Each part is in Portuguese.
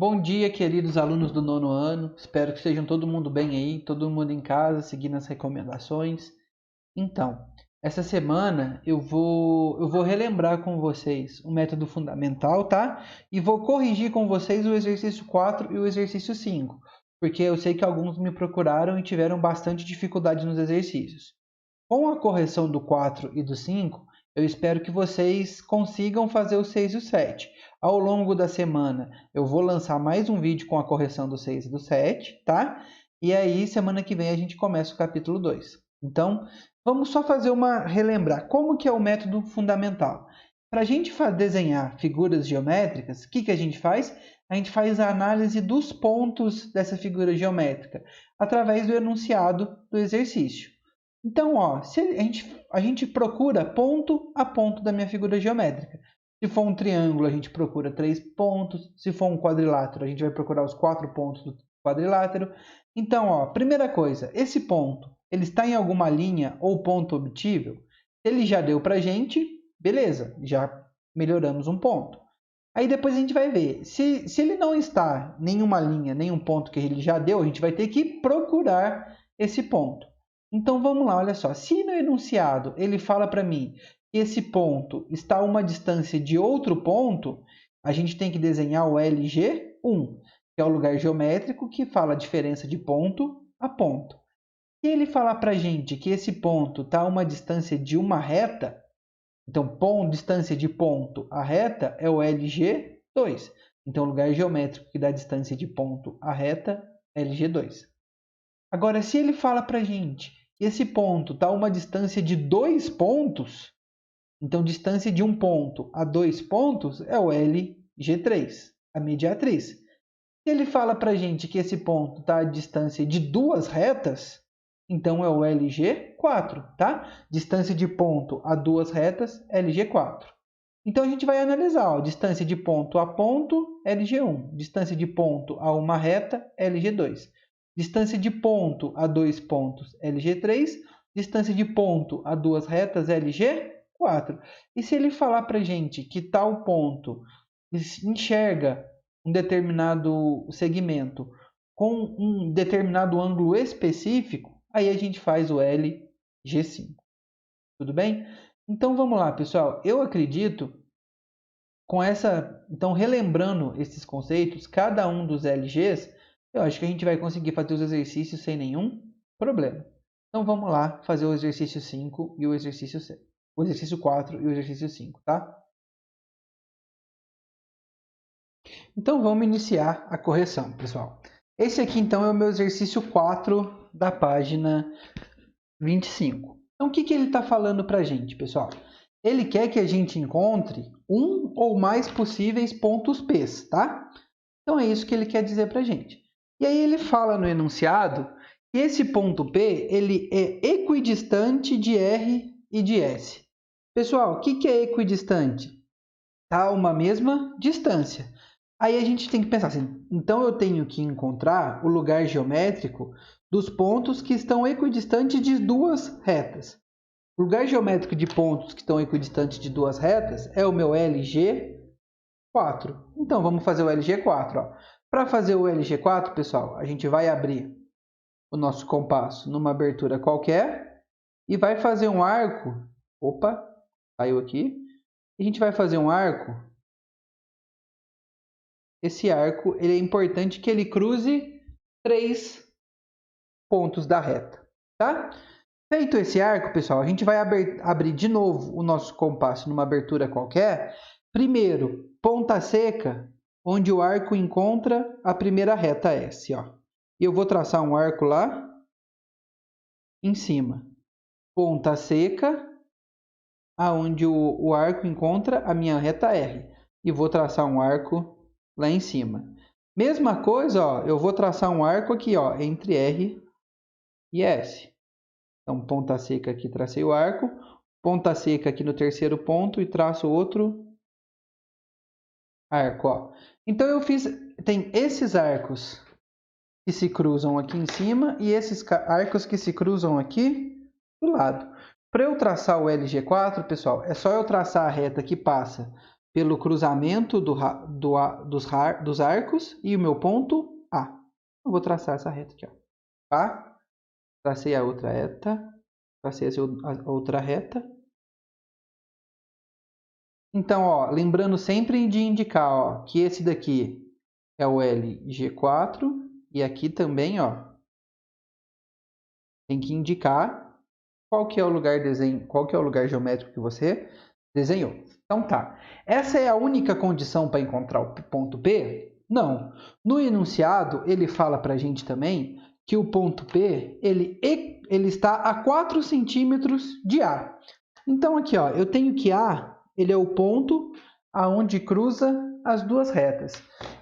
Bom dia, queridos alunos do nono ano. Espero que estejam todo mundo bem aí, todo mundo em casa, seguindo as recomendações. Então, essa semana eu vou relembrar com vocês o método fundamental, tá? E vou corrigir com vocês o exercício 4 e o exercício 5, porque eu sei que alguns me procuraram e tiveram bastante dificuldade nos exercícios. Com a correção do 4 e do 5, eu espero que vocês consigam fazer o 6 e o 7. Ao longo da semana, eu vou lançar mais um vídeo com a correção do 6 e do 7, tá? E aí, semana que vem, a gente começa o capítulo 2. Então, vamos só fazer relembrar como que é o método fundamental. Para a gente desenhar figuras geométricas, o que a gente faz? A gente faz a análise dos pontos dessa figura geométrica através do enunciado do exercício. Então, ó, se a gente procura ponto a ponto da minha figura geométrica. Se for um triângulo, a gente procura 3 pontos. Se for um quadrilátero, a gente vai procurar os 4 pontos do quadrilátero. Então, ó, primeira coisa, esse ponto, ele está em alguma linha ou ponto obtível? Se ele já deu para a gente, beleza, já melhoramos um ponto. Aí depois a gente vai ver, se ele não está em nenhuma linha, nenhum ponto que ele já deu, a gente vai ter que procurar esse ponto. Então vamos lá, olha só. Se no enunciado ele fala para mim que esse ponto está a uma distância de outro ponto, a gente tem que desenhar o LG1, que é o lugar geométrico que fala a diferença de ponto a ponto. Se ele falar para a gente que esse ponto está a uma distância de uma reta, então distância de ponto a reta é o LG2. Então o lugar geométrico que dá distância de ponto a reta é LG2. Agora, se ele fala para a gente que esse ponto está a uma distância de 2 pontos, então distância de um ponto a 2 pontos é o LG3, a mediatriz. Se ele fala para a gente que esse ponto está a distância de 2 retas, então é o LG4, tá? Distância de ponto a 2 retas, LG4. Então a gente vai analisar, ó, distância de ponto a ponto, LG1. Distância de ponto a uma reta, LG2. Distância de ponto a 2 pontos, LG3. Distância de ponto a 2 retas, LG4. E se ele falar para a gente que tal ponto enxerga um determinado segmento com um determinado ângulo específico, aí a gente faz o LG5. Tudo bem? Então vamos lá, pessoal. Eu acredito então relembrando esses conceitos, cada um dos LGs, eu acho que a gente vai conseguir fazer os exercícios sem nenhum problema. Então vamos lá fazer o exercício 5 e o exercício 6. O exercício 4 e o exercício 5, tá? Então vamos iniciar a correção, pessoal. Esse aqui então é o meu exercício 4 da página 25. Então o que ele está falando para a gente, pessoal? Ele quer que a gente encontre um ou mais possíveis pontos P, tá? Então é isso que ele quer dizer para a gente. E aí ele fala no enunciado que esse ponto P ele é equidistante de R e de S. Pessoal, o que é equidistante? Está a uma mesma distância. Aí a gente tem que pensar assim, então eu tenho que encontrar o lugar geométrico dos pontos que estão equidistantes de duas retas. O lugar geométrico de pontos que estão equidistantes de duas retas é o meu LG4. Então, vamos fazer o LG4. Para fazer o LG4, pessoal, a gente vai abrir o nosso compasso numa abertura qualquer e vai fazer um arco. Opa, saiu aqui. A gente vai fazer um arco. Esse arco ele é importante que ele cruze 3 pontos da reta, tá? Feito esse arco, pessoal, a gente vai abrir de novo o nosso compasso numa abertura qualquer. Primeiro, ponta seca, onde o arco encontra a primeira reta S. Ó. E eu vou traçar um arco lá em cima. Ponta seca, aonde o arco encontra a minha reta R. E vou traçar um arco lá em cima. Mesma coisa, ó, eu vou traçar um arco aqui, ó, entre R e S. Então, ponta seca aqui, tracei o arco. Ponta seca aqui no terceiro ponto e traço outro arco. Ó. Então, tem esses arcos que se cruzam aqui em cima e esses arcos que se cruzam aqui do lado. Para eu traçar o LG4, pessoal, é só eu traçar a reta que passa pelo cruzamento dos arcos e o meu ponto A. Eu vou traçar essa reta aqui, ó. Tá? Tracei a outra reta. Tracei a outra reta. Então, ó, lembrando sempre de indicar, ó, que esse daqui é o LG4 e aqui também, ó, tem que indicar qual que é o lugar geométrico que você desenhou. Então tá. Essa é a única condição para encontrar o ponto P? Não. No enunciado, ele fala para a gente também que o ponto P ele está a 4 centímetros de A. Então aqui, ó, eu tenho que A ele é o ponto aonde cruza as duas retas.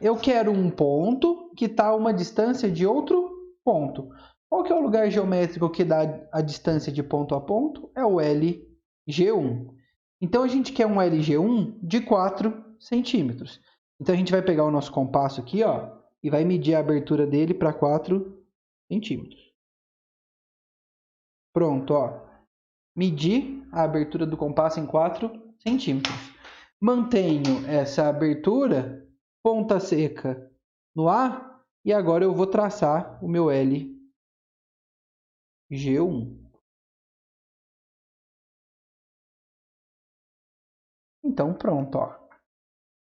Eu quero um ponto que está a uma distância de outro ponto. Qual que é o lugar geométrico que dá a distância de ponto a ponto? É o LG1. Então, a gente quer um LG1 de 4 centímetros. Então, a gente vai pegar o nosso compasso aqui, ó, e vai medir a abertura dele para 4 centímetros. Pronto, ó. Medir a abertura do compasso em 4 centímetros. Mantenho essa abertura, ponta seca no A, e agora eu vou traçar o meu LG1. Então, pronto, ó.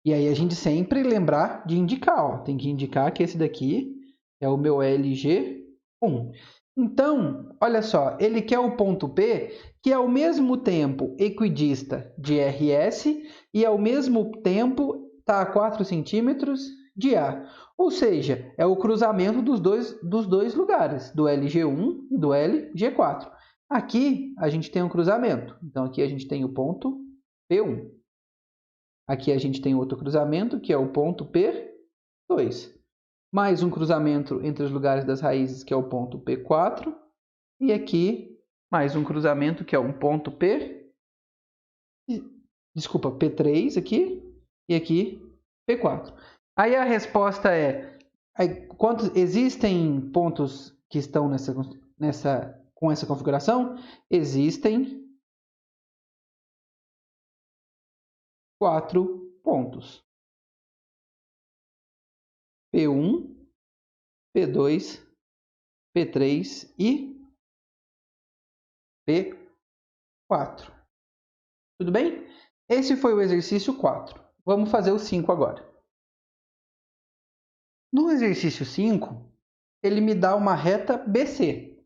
E aí a gente sempre lembrar de indicar, ó. Tem que indicar que esse daqui é o meu LG1. Então, olha só, ele quer o ponto P, que é ao mesmo tempo equidista de RS e ao mesmo tempo está a 4 centímetros de A. Ou seja, é o cruzamento dos dois lugares, do LG1 e do LG4. Aqui a gente tem um cruzamento. Então, aqui a gente tem o ponto P1. Aqui a gente tem outro cruzamento, que é o ponto P2. Mais um cruzamento entre os lugares das raízes, que é o ponto P4. E aqui, mais um cruzamento, que é um ponto P3 aqui. E aqui, P4. Aí a resposta é, quantos existem pontos que estão com essa configuração? Existem 4 pontos. P1, P2, P3 e P4. Tudo bem? Esse foi o exercício 4. Vamos fazer o 5 agora. No exercício 5, ele me dá uma reta BC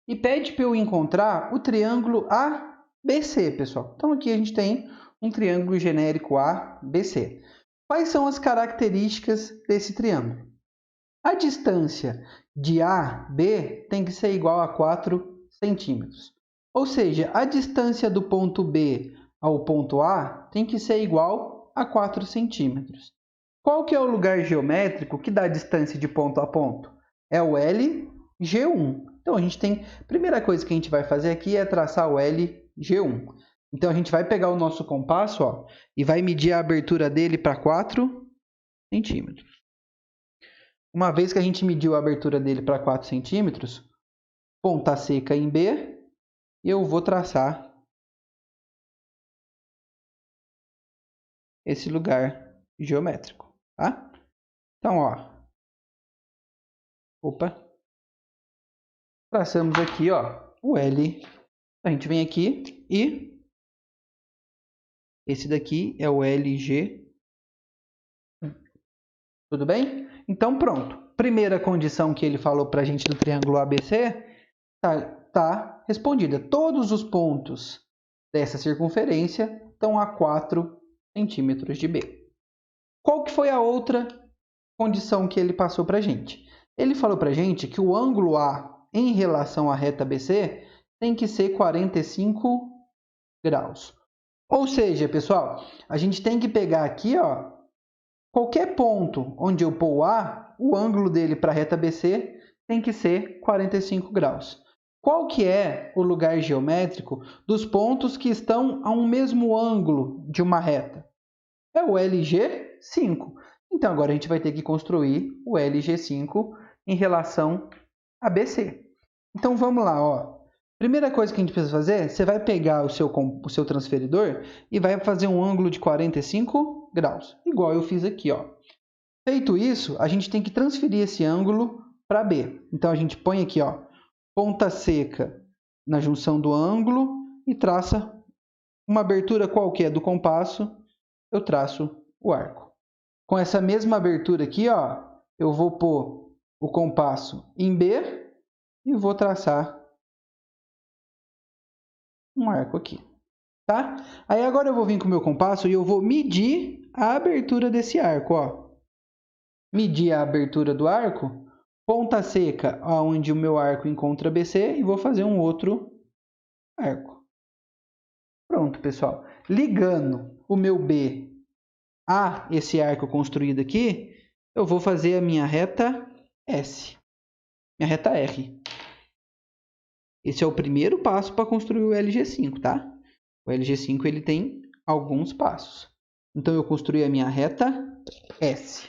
e pede para eu encontrar o triângulo ABC, pessoal. Então aqui a gente tem um triângulo genérico ABC. Quais são as características desse triângulo? A distância de A, B tem que ser igual a 4 centímetros. Ou seja, a distância do ponto B ao ponto A tem que ser igual a 4 centímetros. Qual que é o lugar geométrico que dá a distância de ponto a ponto? É o LG1. Então, a gente tem... A primeira coisa que a gente vai fazer aqui é traçar o LG1. Então, a gente vai pegar o nosso compasso, ó, e vai medir a abertura dele para 4 centímetros. Uma vez que a gente mediu a abertura dele para 4 centímetros, ponta seca em B, eu vou traçar esse lugar geométrico, tá? Então, ó. Opa. Traçamos aqui, ó, o L. A gente vem aqui e esse daqui é o LG. Tudo bem? Então, pronto. Primeira condição que ele falou para a gente do triângulo ABC tá respondida. Todos os pontos dessa circunferência estão a 4 centímetros de B. Qual que foi a outra condição que ele passou para a gente? Ele falou para a gente que o ângulo A em relação à reta BC tem que ser 45 graus. Ou seja, pessoal, a gente tem que pegar aqui, ó, qualquer ponto onde eu pôr o A, o ângulo dele para a reta BC tem que ser 45 graus. Qual que é o lugar geométrico dos pontos que estão a um mesmo ângulo de uma reta? É o LG5. Então, agora a gente vai ter que construir o LG5 em relação a BC. Então, vamos lá, ó. Primeira coisa que a gente precisa fazer, você vai pegar o seu transferidor e vai fazer um ângulo de 45 graus, igual eu fiz aqui, ó. Feito isso, a gente tem que transferir esse ângulo para B. Então, a gente põe aqui, ó, ponta seca na junção do ângulo e traça uma abertura qualquer do compasso, eu traço o arco. Com essa mesma abertura aqui, ó, eu vou pôr o compasso em B e vou traçar um arco aqui, tá? Aí agora eu vou vir com o meu compasso e eu vou medir a abertura desse arco, ó. Medir a abertura do arco, ponta seca onde o meu arco encontra BC e vou fazer um outro arco. Pronto, pessoal. Ligando o meu B a esse arco construído aqui, eu vou fazer a minha reta S, minha reta R. Esse é o primeiro passo para construir o LG5, tá? O LG5 ele tem alguns passos. Então, eu construí a minha reta S.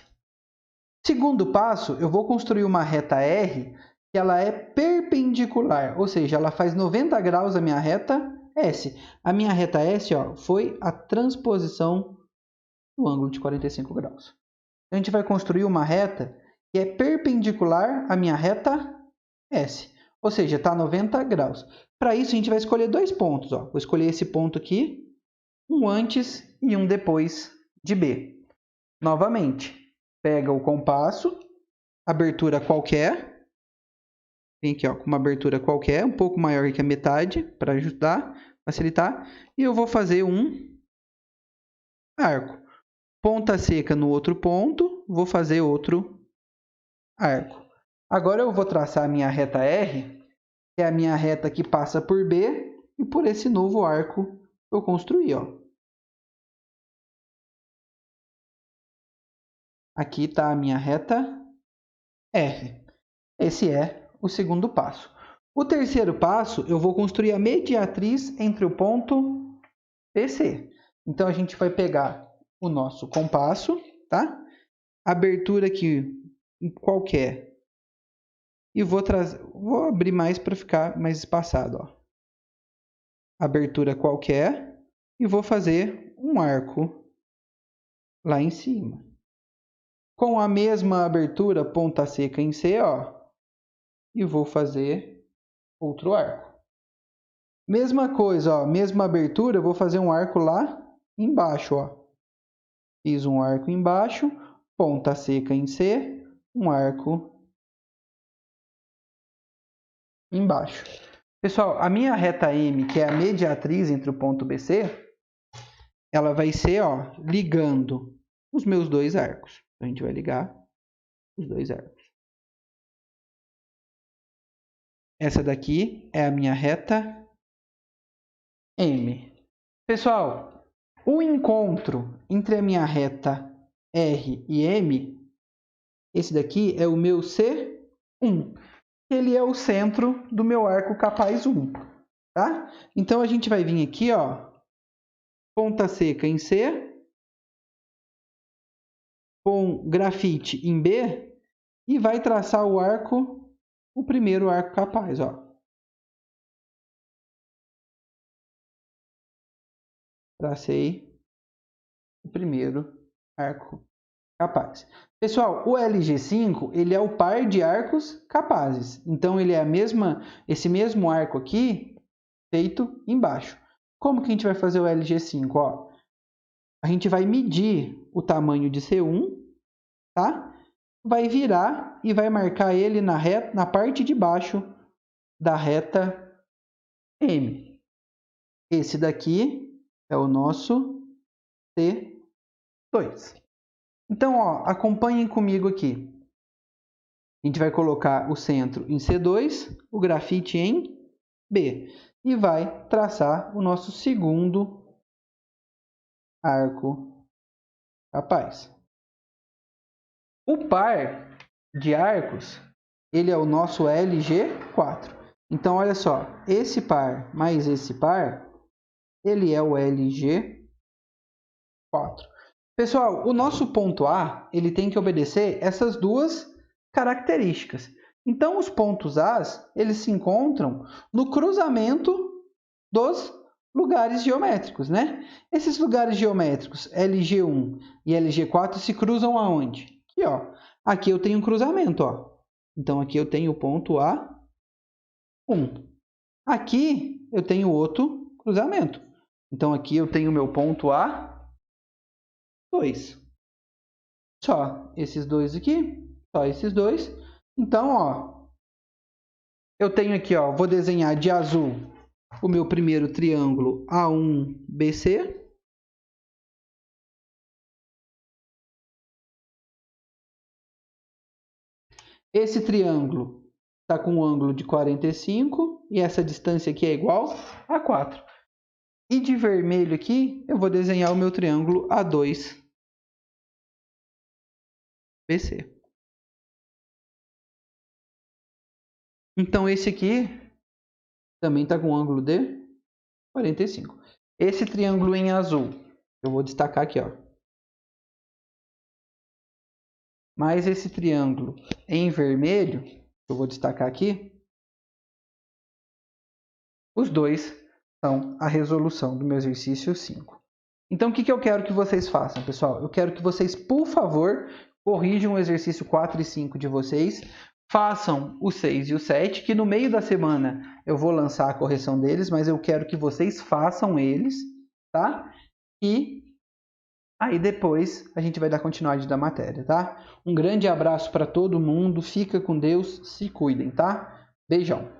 Segundo passo, eu vou construir uma reta R que ela é perpendicular, ou seja, ela faz 90 graus a minha reta S. A minha reta S, ó, foi a transposição do ângulo de 45 graus. Então, a gente vai construir uma reta que é perpendicular à minha reta S. Ou seja, está a 90 graus. Para isso, a gente vai escolher dois pontos. Ó. Vou escolher esse ponto aqui, um antes e um depois de B. Novamente, pega o compasso, abertura qualquer. Vem aqui, ó, com uma abertura qualquer, um pouco maior que a metade, para ajudar, facilitar. E eu vou fazer um arco. Ponta seca no outro ponto, vou fazer outro arco. Agora eu vou traçar a minha reta R, que é a minha reta que passa por B, e por esse novo arco que eu construí, ó. Aqui está a minha reta R. Esse é o segundo passo. O terceiro passo, eu vou construir a mediatriz entre o ponto BC. Então, a gente vai pegar o nosso compasso, tá? Abertura aqui qualquer. E vou abrir mais para ficar mais espaçado, ó. Abertura qualquer. E vou fazer um arco lá em cima. Com a mesma abertura, ponta seca em C, ó. E vou fazer outro arco. Mesma coisa, ó. Mesma abertura, eu vou fazer um arco lá embaixo, ó. Fiz um arco embaixo, ponta seca em C, um arco embaixo. Pessoal, a minha reta M, que é a mediatriz entre o ponto BC, ela vai ser, ó, ligando os meus dois arcos. Então, a gente vai ligar os dois arcos. Essa daqui é a minha reta M. Pessoal, o encontro entre a minha reta R e M, esse daqui é o meu C1. Ele é o centro do meu arco capaz 1, tá? Então, a gente vai vir aqui, ó, ponta seca em C, com grafite em B, e vai traçar o arco, o primeiro arco capaz, ó. Tracei o primeiro arco capaz. Pessoal, o LG5, ele é o par de arcos capazes. Então, ele é esse mesmo arco aqui, feito embaixo. Como que a gente vai fazer o LG5? Ó, a gente vai medir o tamanho de C1, tá? Vai virar e vai marcar ele na parte de baixo da reta M. Esse daqui é o nosso C2. Então, ó, acompanhem comigo aqui. A gente vai colocar o centro em C2, o grafite em B. E vai traçar o nosso segundo arco capaz. O par de arcos, ele é o nosso LG4. Então, olha só, esse par mais esse par, ele é o LG4. Pessoal, o nosso ponto A, ele tem que obedecer essas duas características. Então, os pontos A, eles se encontram no cruzamento dos lugares geométricos, né? Esses lugares geométricos, LG1 e LG4, se cruzam aonde? Aqui, ó. Aqui eu tenho um cruzamento, ó. Então, aqui eu tenho o ponto A1. Aqui eu tenho outro cruzamento. Então, aqui eu tenho o meu ponto A2. Só esses dois aqui. Só esses dois. Então, ó, eu tenho aqui, ó, vou desenhar de azul o meu primeiro triângulo A1BC. Esse triângulo está com um ângulo de 45 e essa distância aqui é igual a 4. E de vermelho aqui, eu vou desenhar o meu triângulo A2BC. Então, esse aqui também está com um ângulo de 45. Esse triângulo em azul, eu vou destacar aqui, ó. Mais esse triângulo em vermelho, eu vou destacar aqui. Os dois são a resolução do meu exercício 5. Então, o que eu quero que vocês façam, pessoal? Eu quero que vocês, por favor, corrijam o exercício 4 e 5 de vocês. Façam o 6 e o 7, que no meio da semana eu vou lançar a correção deles, mas eu quero que vocês façam eles, tá? E aí depois a gente vai dar continuidade da matéria, tá? Um grande abraço para todo mundo, fica com Deus, se cuidem, tá? Beijão!